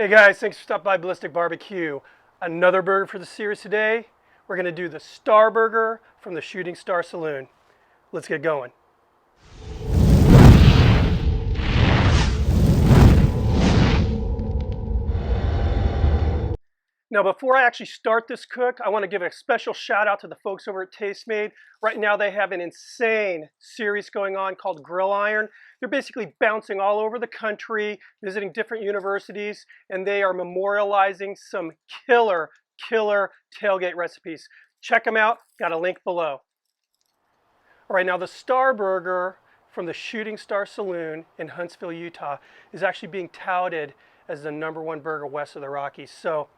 Hey guys, thanks for stopping by Ballistic BBQ. Another burger for the series today. We're going to do the Star Burger from the Shooting Star Saloon. Let's get going. Now before I actually start this cook, I want to give a special shout out to the folks over at Tastemade. Right now they have an insane series going on called Grill Iron. They're basically bouncing all over the country, visiting different universities, and they are memorializing some killer tailgate recipes. Check them out, got a link below. All right, now the Star Burger from the Shooting Star Saloon in Huntsville, Utah is actually being touted as the #1 burger west of the Rockies. So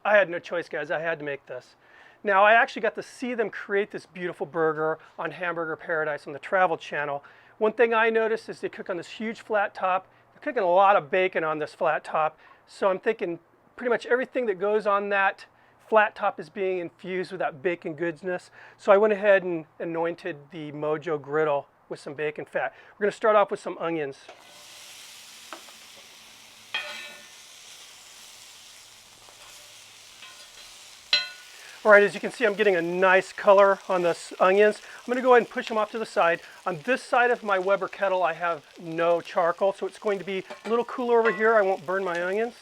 I had no choice, guys. I had to make this. Now, I actually got to see them create this beautiful burger on Hamburger Paradise on the Travel Channel. One thing I noticed is they cook on this huge flat top. They're cooking a lot of bacon on this flat top. So I'm thinking pretty much everything that goes on that flat top is being infused with that bacon goodness. So I went ahead and anointed the Mojo griddle with some bacon fat. We're going to start off with some onions. All right, as you can see, I'm getting a nice color on the onions. I'm going to go ahead and push them off to the side. On this side of my Weber kettle, I have no charcoal, so it's going to be a little cooler over here. I won't burn my onions.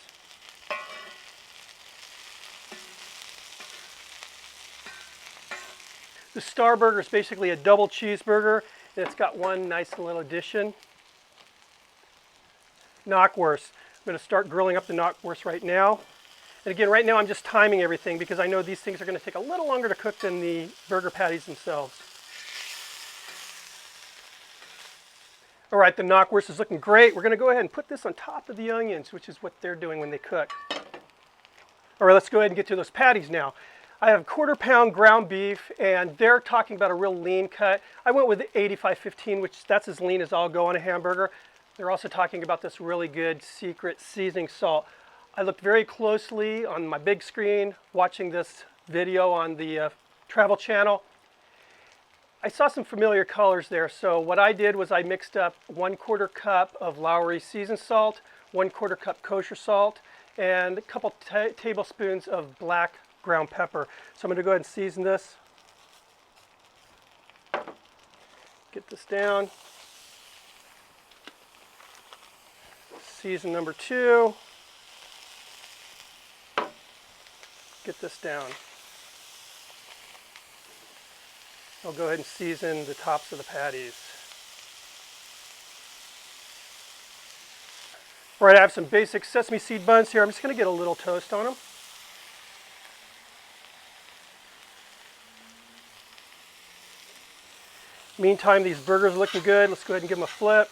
The Star Burger is basically a double cheeseburger, and it's got one nice little addition. Knockwurst. I'm going to start grilling up the knockwurst right now. And again, right now I'm just timing everything because I know these things are going to take a little longer to cook than the burger patties themselves. All right, the knockwurst is looking great. We're going to go ahead and put this on top of the onions, which is what they're doing when they cook. All right, let's go ahead and get to those patties now. I have 1/4 pound ground beef, and they're talking about a real lean cut. I went with 85/15, which that's as lean as I'll go on a hamburger. They're also talking about this really good secret seasoning salt. I looked very closely on my big screen watching this video on the Travel Channel. I saw some familiar colors there, so what I did was I mixed up 1/4 cup of Lowry seasoned salt, 1/4 cup kosher salt, and a couple tablespoons of black ground pepper. So I'm going to go ahead and season this. Get this down. Season number 2. Get this down. I'll go ahead and season the tops of the patties. All right, I have some basic sesame seed buns here. I'm just going to get a little toast on them. Meantime, these burgers are looking good. Let's go ahead and give them a flip.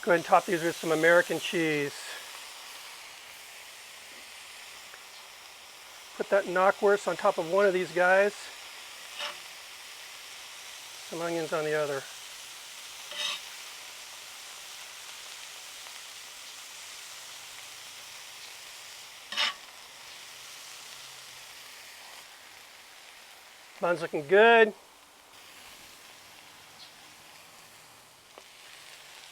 Go ahead and top these with some American cheese. Put that knockwurst on top of one of these guys. Some onions on the other. Bun's looking good.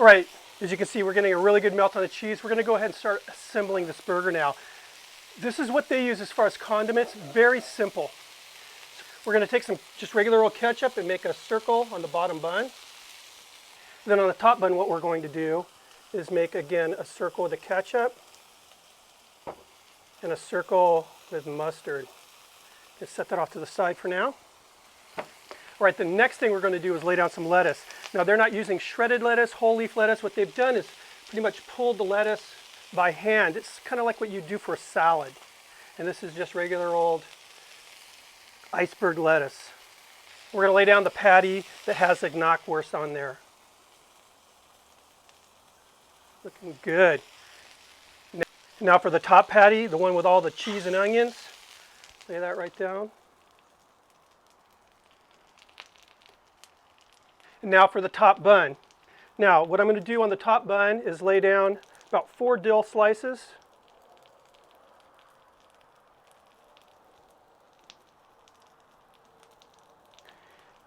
All right. As you can see, we're getting a really good melt on the cheese. We're going to go ahead and start assembling this burger now. This is what they use as far as condiments. Very simple. We're going to take some just regular old ketchup and make a circle on the bottom bun. Then on the top bun, what we're going to do is make, again, a circle with the ketchup and a circle with mustard. Just set that off to the side for now. All right, the next thing we're going to do is lay down some lettuce. Now, they're not using shredded lettuce, whole leaf lettuce. What they've done is pretty much pulled the lettuce by hand. It's kind of like what you do for a salad. And this is just regular old iceberg lettuce. We're going to lay down the patty that has the knockwurst on there. Looking good. Now for the top patty, the one with all the cheese and onions, lay that right down. And now for the top bun. Now, what I'm going to do on the top bun is lay down about 4 dill slices.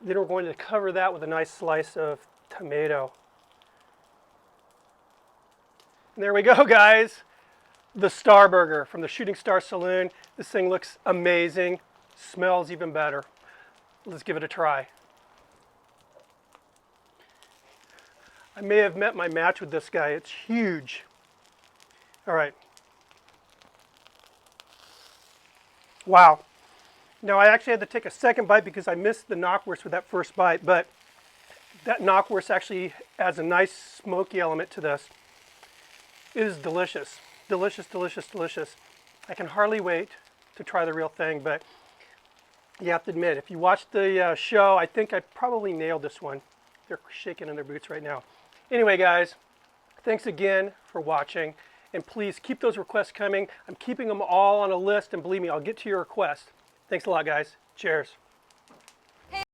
Then we're going to cover that with a nice slice of tomato. And there we go, guys. The Star Burger from the Shooting Star Saloon. This thing looks amazing. Smells even better. Let's give it a try. I may have met my match with this guy. It's huge. All right. Wow. Now I actually had to take a second bite because I missed the knockwurst with that first bite, but that knockwurst actually adds a nice smoky element to this. It is delicious. Delicious, delicious, delicious. I can hardly wait to try the real thing, but you have to admit, if you watched the show, I think I probably nailed this one. They're shaking in their boots right now. Anyway, guys, thanks again for watching, and please keep those requests coming. I'm keeping them all on a list, and believe me, I'll get to your request. Thanks a lot, guys. Cheers.